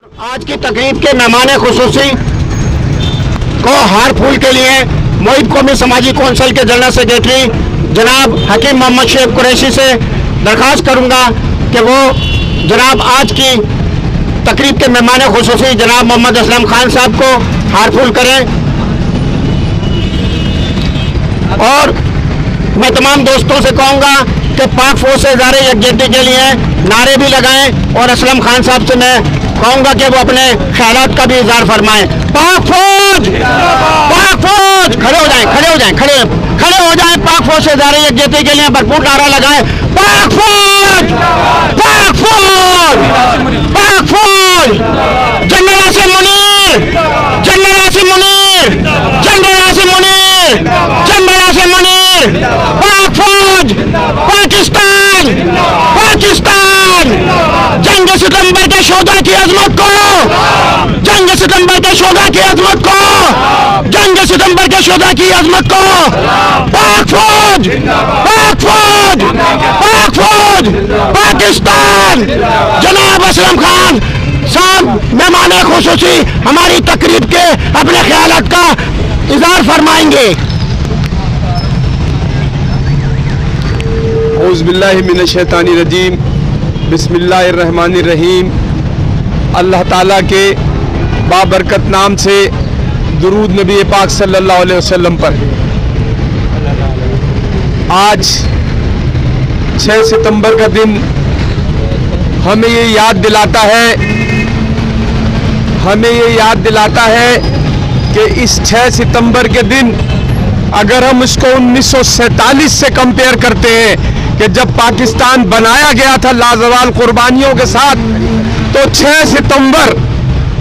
आज की तकरीब के मेहमान खुसूसी को हार फूल के लिए मोहिब कौमी समाजी कौंसिल के जनरल सेक्रेटरी जनाब हकीम मोहम्मद शेख कुरैशी से दरख्वास्त करूंगा कि वो जनाब आज की तकरीब के मेहमान खुसूसी जनाब मोहम्मद असलम खान साहब को हार फूल करें। और मैं तमाम दोस्तों से कहूंगा कि पाक फौज से इज़हार यकजहती के लिए नारे भी लगाएं और असलम खान साहब से मैं कहूंगा कि वो अपने ख्यालात का भी इज़हार फरमाएं। पाक फौज खड़े हो जाएं, खड़े हो जाएं। पाक फौज से इज़हार यकजहती के लिए भरपूर नारा लगाएं। पाक फौज जनरल आसिम मुनीर, पाक फौज पाकिस्तान जंग सितंबर के शोधा की अजमत को, जंग सितंबर के शोधा की अजमत को पाक फौज पाकिस्तान। जनाब असलम खान साहब मेहमान खुसूसी हमारी तकरीब के अपने ख्यालात का इज़हार फरमाएंगे। औज़ुबिल्लाहि मिनश्शैतानिर्रजीम, बिस्मिल्लाहिर्रहमानिर्रहीम। अल्लाह ताला के बाबरकत नाम से दुरूद नबी पाक सल्लल्लाहु अलैहि वसल्लम पर। आज 6 सितंबर का दिन हमें ये याद दिलाता है कि इस 6 सितंबर के दिन अगर हम इसको 1947 से कंपेयर करते हैं कि जब पाकिस्तान बनाया गया था लाजवाल कुर्बानियों के साथ, तो 6 सितंबर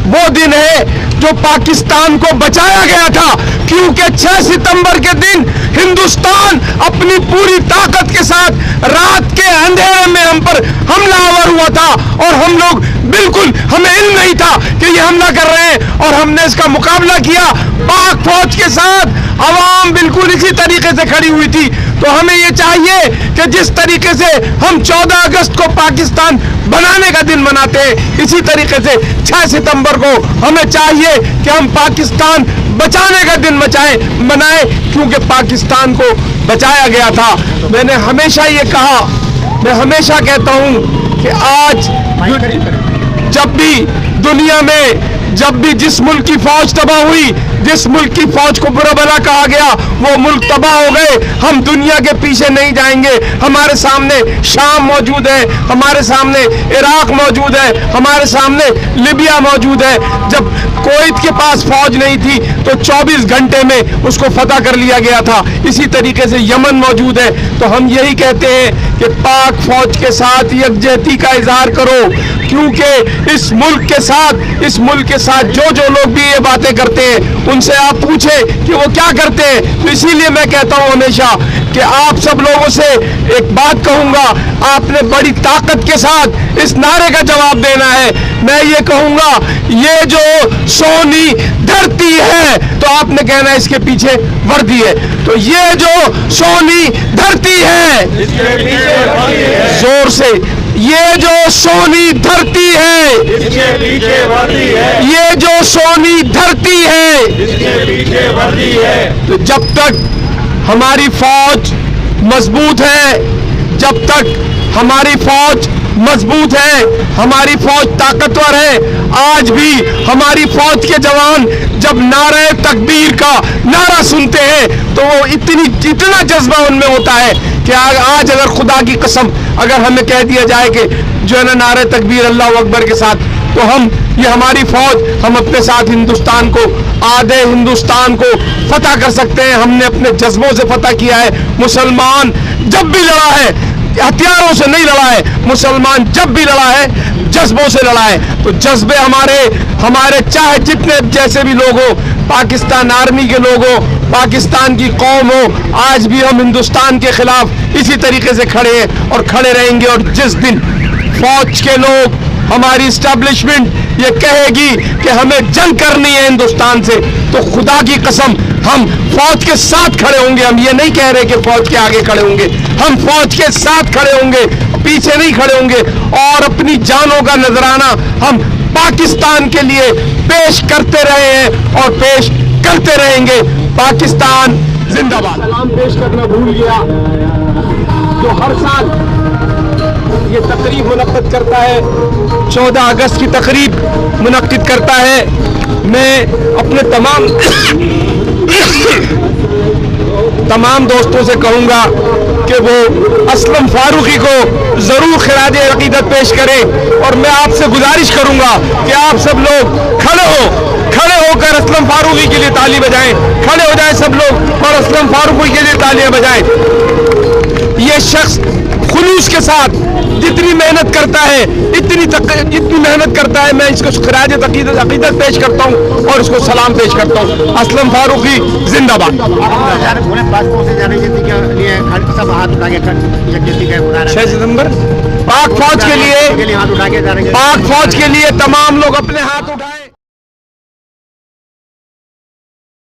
वो दिन है जो पाकिस्तान को बचाया गया था, क्योंकि 6 सितंबर के दिन हिंदुस्तान अपनी पूरी ताकत के साथ रात के अंधेरे में हम पर हमलावर हुआ था और हम लोग बिल्कुल, हमें इल्म नहीं था कि ये हमला कर रहे हैं और हमने इसका मुकाबला किया। पाक फौज के साथ अवाम बिल्कुल इसी तरीके से खड़ी हुई थी। तो हमें ये चाहिए कि जिस तरीके से हम 14 अगस्त को पाकिस्तान बनाने का दिन मनाते हैं, इसी तरीके से 6 सितंबर को हमें चाहिए कि हम पाकिस्तान बचाने का दिन मनाएं, क्योंकि पाकिस्तान को बचाया गया था। मैंने हमेशा ये कहा, मैं हमेशा कहता हूँ कि आज जब भी दुनिया में जिस मुल्क की फौज तबाह हुई, जिस मुल्क की फौज को बुरा भला कहा गया, वो मुल्क तबाह हो गए। हम दुनिया के पीछे नहीं जाएंगे। हमारे सामने शाम मौजूद है, हमारे सामने इराक मौजूद है, हमारे सामने लिबिया मौजूद है। जब कुवैत के पास फौज नहीं थी तो 24 घंटे में उसको फतह कर लिया गया था। इसी तरीके से यमन मौजूद है। तो हम यही कहते हैं कि पाक फौज के साथ यकजहती का इजहार करो, क्योंकि इस मुल्क के साथ जो लोग भी ये बातें करते हैं उनसे आप पूछें कि वो क्या करते हैं। तो इसीलिए मैं कहता हूं हमेशा कि आप सब लोगों से एक बात कहूंगा, आपने बड़ी ताकत के साथ इस नारे का जवाब देना है। मैं ये कहूंगा, ये जो सोनी धरती है, तो आपने कहना है इसके पीछे वर्दी है। तो ये जो सोनी धरती है, जोर से, ये जो सोनी धरती है, इसके पीछे वर्दी है। ये जो सोनी धरती है, इसके पीछे वर्दी है। तो जब तक हमारी फौज मजबूत है, जब तक हमारी फौज मजबूत है, हमारी फौज ताकतवर है, आज भी हमारी फौज के जवान जब नारे तकबीर का नारा सुनते हैं तो वो इतना जज्बा उनमें होता है कि आज अगर खुदा की कसम अगर हमें कह दिया जाए कि जो है ना नारे तकबीर अल्लाह अकबर के साथ, तो ये हमारी फौज, हम अपने साथ हिंदुस्तान को, आधे हिंदुस्तान को फतह कर सकते हैं। हमने अपने जज्बों से फतह किया है। मुसलमान जब भी लड़ा है हथियारों से नहीं लड़ा है, मुसलमान जब भी लड़ा है जज्बों से लड़ा है। तो जज्बे हमारे चाहे जितने जैसे भी लोग हो, पाकिस्तान आर्मी के लोग हो, पाकिस्तान की कौम हो, आज भी हम हिंदुस्तान के खिलाफ इसी तरीके से खड़े हैं और खड़े रहेंगे। और जिस दिन फौज के लोग, हमारी इस्टेब्लिशमेंट ये कहेगी कि हमें जंग करनी है हिंदुस्तान से, तो खुदा की कसम हम फौज के साथ खड़े होंगे। हम ये नहीं कह रहे कि फौज के आगे खड़े होंगे, हम फौज के साथ खड़े होंगे, पीछे नहीं खड़े होंगे। और अपनी जानों का नजराना हम पाकिस्तान के लिए पेश करते रहे हैं और पेश करते रहेंगे। पाकिस्तान जिंदाबाद। सलाम पेश करना भूल गया। जो हर साल ये तकरीब मुनक्किद करता है, 14 अगस्त की तकरीब मुनक्किद करता है, मैं अपने तमाम दोस्तों से कहूँगा कि वो असलम फारूकी को ज़रूर खिराज अक़ीदत पेश करें। और मैं आपसे गुजारिश करूँगा कि आप सब लोग खड़े होकर असलम फारूकी के लिए ताली बजाएं। खड़े हो जाएं सब लोग और असलम फारूकी के लिए तालियां बजाएं। ये शख्स खुलूस के साथ जितनी मेहनत करता है, जितनी मेहनत करता है, मैं इसको खिराज अक़ीदत पेश करता हूँ और इसको सलाम पेश करता हूँ। असलम फारूकी जिंदाबाद। 6 सितंबर पाक फौज के लिए तमाम लोग अपने हाथ उठाएं।